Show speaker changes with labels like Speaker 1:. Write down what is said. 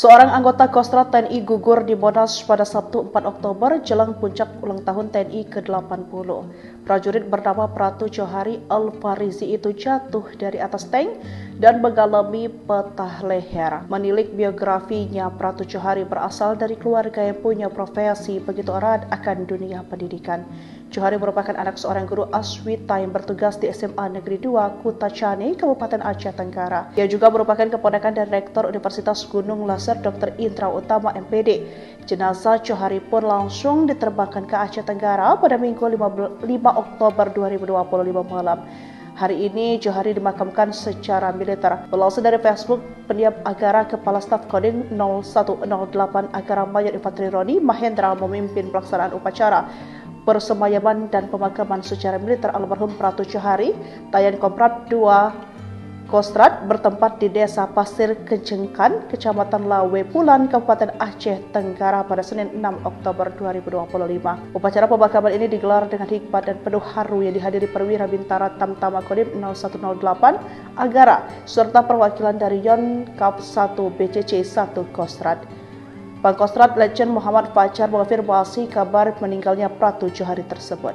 Speaker 1: Seorang anggota Kostrad TNI gugur di Monas pada Sabtu 4 Oktober jelang puncak ulang tahun TNI ke-80. Prajurit bernama Pratu Johari Al-Farizi itu jatuh dari atas tank dan mengalami patah leher. Menilik biografinya, Pratu Johari berasal dari keluarga yang punya profesi begitu erat akan dunia pendidikan. Johari merupakan anak seorang guru Aswita yang bertugas di SMA Negeri 2 Kutacani, Kabupaten Aceh Tenggara. Ia juga merupakan keponakan dari Rektor Universitas Gunung Laser Dr. Indra Utama MPD. Jenazah Johari pun langsung diterbangkan ke Aceh Tenggara pada Minggu 5 Oktober 2025 malam. Hari ini Johari dimakamkan secara militer. Berlangsung dari Facebook, pendiam Agara Kepala Staf Kodim 0108 Agara Mayor Infanteri Roni Mahendra memimpin pelaksanaan upacara persemayaman dan pemakaman secara militer almarhum Pratu Johari, Tayan Komprad 2 Kostrad bertempat di Desa Pasir Kejengkan, Kecamatan Lawe Pulan, Kabupaten Aceh Tenggara pada Senin 6 Oktober 2025. Upacara pemakaman ini digelar dengan hikmat dan penuh haru yang dihadiri perwira bintara Tamtama Kodim 0108 Agara serta perwakilan dari Yon Kap 1 BCC 1 Kostrad. Pangkostrat Legend Muhammad Fajar mengonfirmasi kabar meninggalnya Pratu Johari tersebut.